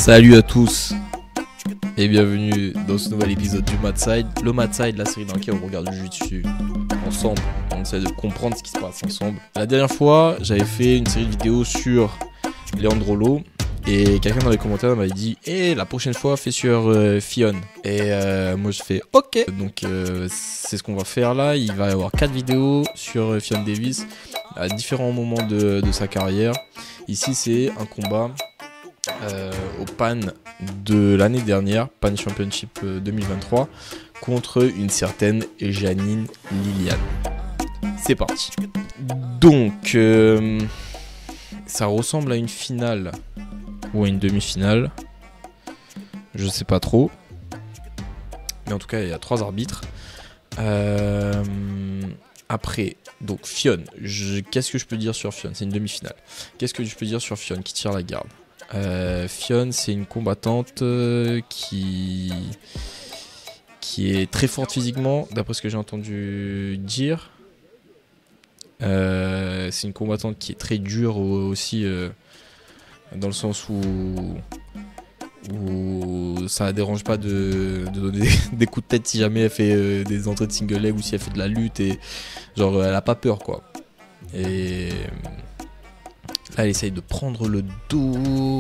Salut à tous et bienvenue dans ce nouvel épisode du Mad Side. Le Mad Side, la série dans laquelle on regarde le jiu-jitsu ensemble. On essaie de comprendre ce qui se passe ensemble. La dernière fois, j'avais fait une série de vidéos sur Leandro Lo et quelqu'un dans les commentaires m'avait dit la prochaine fois, fais sur Fionn. Et moi je fais ok. Donc c'est ce qu'on va faire là. Il va y avoir 4 vidéos sur Fionn Davis à différents moments de sa carrière. Ici, c'est un combat au PAN de l'année dernière, PAN Championship 2023, contre une certaine Jeanine Liliane. C'est parti. Donc, ça ressemble à une finale ou à une demi-finale. Je sais pas trop. Mais en tout cas, il y a 3 arbitres. Après, donc Fionn, qu'est-ce que je peux dire sur Fionn? C'est une demi-finale. Qu'est-ce que je peux dire sur Fionn qui tire la garde? Fionn, c'est une combattante qui est très forte physiquement, d'après ce que j'ai entendu dire. C'est une combattante qui est très dure aussi, dans le sens où ça ne dérange pas de donner des coups de tête si jamais elle fait des entrées de single leg ou si elle fait de la lutte, et genre elle a pas peur quoi. Et là elle essaye de prendre le dos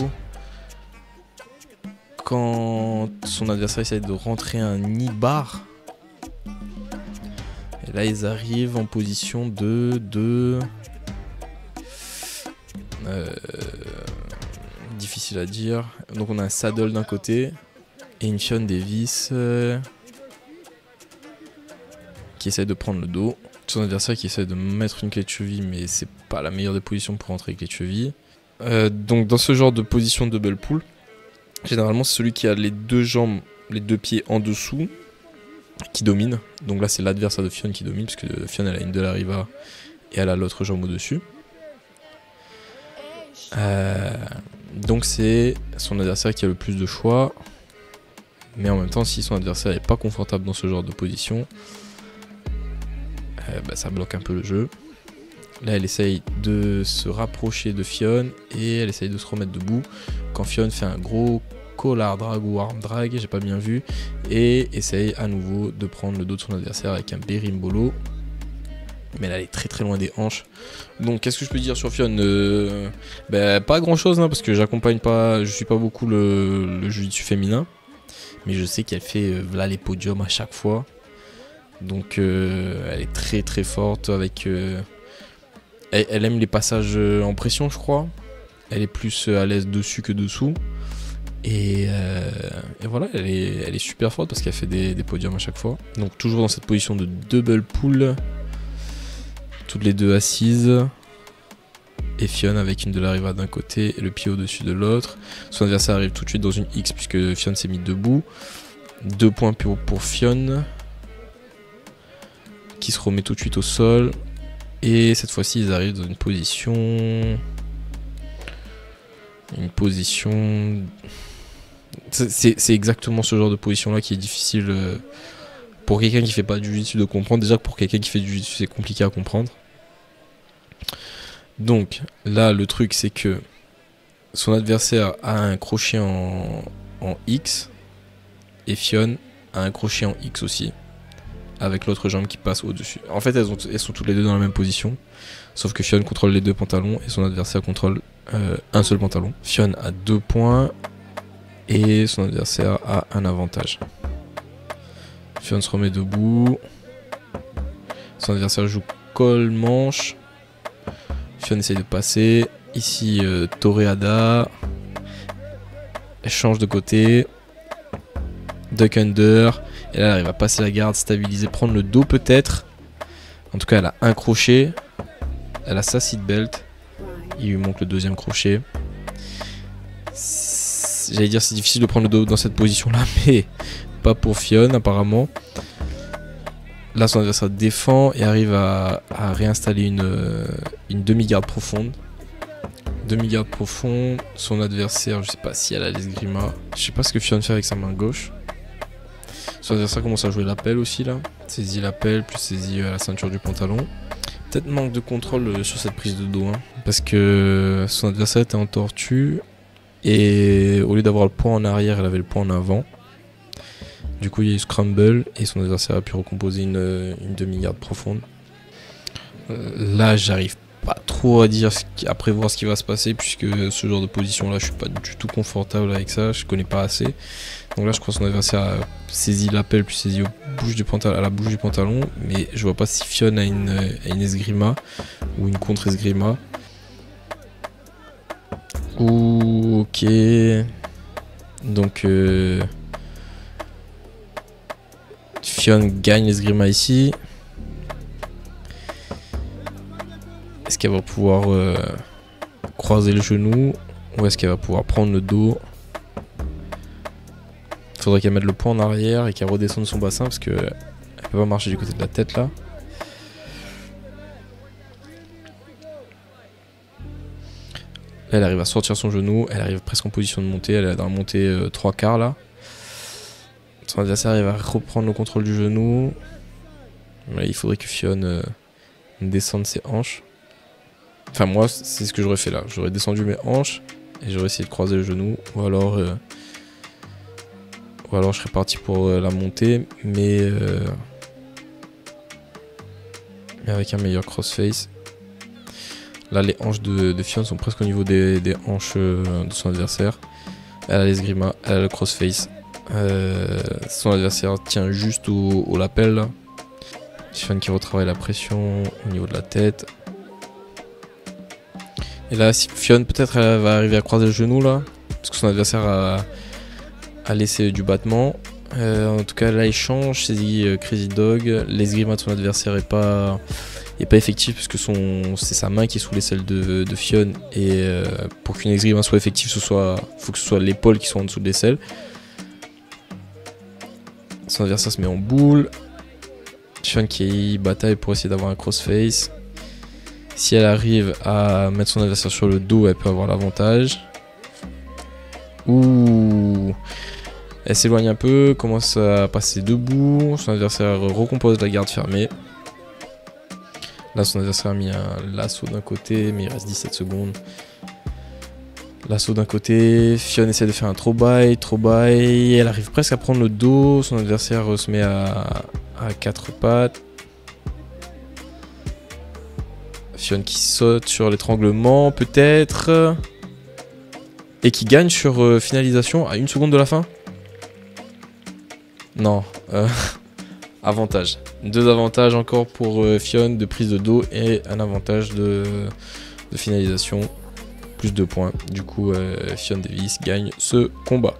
quand son adversaire essaye de rentrer un knee bar. Et là ils arrivent en position de difficile à dire. Donc on a un saddle d'un côté et une Fionn Davis qui essaie de prendre le dos. Son adversaire qui essaie de mettre une clé de cheville, mais c'est pas la meilleure des positions pour rentrer avec les chevilles. Donc dans ce genre de position de double pull, généralement c'est celui qui a les deux jambes, les deux pieds en dessous qui domine. Donc là c'est l'adversaire de Fionn qui domine, parce que Fionn elle a une de la riva et elle a l'autre jambe au dessus. Donc c'est son adversaire qui a le plus de choix, mais en même temps si son adversaire n'est pas confortable dans ce genre de position, ça bloque un peu le jeu. Là elle essaye de se rapprocher de Fionn et elle essaye de se remettre debout quand Fionn fait un gros collar drag ou arm drag, j'ai pas bien vu, et essaye à nouveau de prendre le dos de son adversaire avec un berimbolo. Mais là elle est très très loin des hanches. Donc qu'est-ce que je peux dire sur Fionn? Pas grand chose parce que je suis pas beaucoup le jiu-jitsu féminin, mais je sais qu'elle fait là les podiums à chaque fois. Donc elle est très très forte avec elle aime les passages en pression, je crois. Elle est plus à l'aise dessus que dessous. Et voilà, elle est super forte parce qu'elle fait des podiums à chaque fois. Donc toujours dans cette position de double pull, toutes les deux assises, et Fionn avec une de la riva d'un côté et le pied au-dessus de l'autre. Son adversaire arrive tout de suite dans une X puisque Fionn s'est mis debout. 2 points pour Fionn, qui se remet tout de suite au sol. Et cette fois-ci ils arrivent dans une position... C'est exactement ce genre de position là qui est difficile pour quelqu'un qui fait pas du jiu-jitsu de comprendre. Déjà que pour quelqu'un qui fait du jiu-jitsu c'est compliqué à comprendre. Donc là le truc c'est que son adversaire a un crochet en X et Fionn a un crochet en X aussi, avec l'autre jambe qui passe au-dessus. En fait elles sont toutes les deux dans la même position, sauf que Fionn contrôle les 2 pantalons et son adversaire contrôle un seul pantalon. Fionn a 2 points et son adversaire a un avantage. Fionn se remet debout. Son adversaire joue col manche. Fionn essaye de passer. Ici toreada. Elle change de côté. Duck under. Et là elle arrive à passer la garde, stabiliser, prendre le dos peut-être. En tout cas elle a un crochet. Elle a sa seat belt. Il lui manque le 2e crochet. J'allais dire c'est difficile de prendre le dos dans cette position là, mais pas pour Fionn apparemment. Là son adversaire défend et arrive à réinstaller une demi-garde profonde. Demi-garde profonde. Son adversaire, je sais pas si elle a l'esgrima. Je sais pas ce que Fionn fait avec sa main gauche. Son adversaire commence à jouer l'appel aussi là. Saisit l'appel, plus saisit la ceinture du pantalon. Peut-être manque de contrôle sur cette prise de dos, parce que son adversaire était en tortue Et au lieu d'avoir le point en arrière, elle avait le point en avant. Du coup, il y a eu scramble et son adversaire a pu recomposer une demi-garde profonde. Là, j'arrive pas trop à prévoir ce qui va se passer, puisque ce genre de position là, je suis pas du tout confortable avec ça, je connais pas assez. Donc là, je crois que son adversaire a saisi l'appel, puis saisi à la bouche du pantalon, mais je vois pas si Fionn a une esgrima ou une contre-esgrima. Ok. Donc Fionn gagne l'esgrima ici. Est-ce qu'elle va pouvoir croiser le genou ou est-ce qu'elle va pouvoir prendre le dos? Il faudrait qu'elle mette le poing en arrière et qu'elle redescende son bassin parce qu'elle peut pas marcher du côté de la tête là. Là, elle arrive à sortir son genou, elle arrive presque en position de montée, elle est dans la montée 3 quarts là. Son adversaire arrive à reprendre le contrôle du genou. Là, il faudrait que Fionn descende ses hanches. Enfin, moi, c'est ce que j'aurais fait là. J'aurais descendu mes hanches et j'aurais essayé de croiser le genou. Ou alors je serais parti pour la montée, mais avec un meilleur crossface. Là, les hanches de Fionn sont presque au niveau des hanches de son adversaire. Elle a l'esgrima, elle a le crossface. Son adversaire tient juste au lapel. Là. Fionn qui retravaille la pression au niveau de la tête. Et là, si Fionn peut-être elle va arriver à croiser le genou là, parce que son adversaire a laissé du battement. En tout cas, là il change, saisit Crazy Dog. L'esgrima de son adversaire est pas effectif puisque c'est sa main qui est sous l'aisselle de Fionn. Et pour qu'une esgrima soit effective, faut que ce soit l'épaule qui soit en dessous de l'aisselle. Son adversaire se met en boule. Fionn qui bataille pour essayer d'avoir un crossface. Si elle arrive à mettre son adversaire sur le dos, elle peut avoir l'avantage. Ouh. Elle s'éloigne un peu, commence à passer debout. Son adversaire recompose la garde fermée. Là, son adversaire a mis un lasso d'un côté, mais il reste 17 secondes. Lasso d'un côté. Fionn essaie de faire un throw by. Elle arrive presque à prendre le dos. Son adversaire se met à 4 pattes. Fionn qui saute sur l'étranglement, peut-être. Et qui gagne sur finalisation à 1 seconde de la fin. Non. Avantage. 2 avantages encore pour Fionn de prise de dos et un avantage de finalisation. Plus 2 points. Du coup, Fionn Davis gagne ce combat.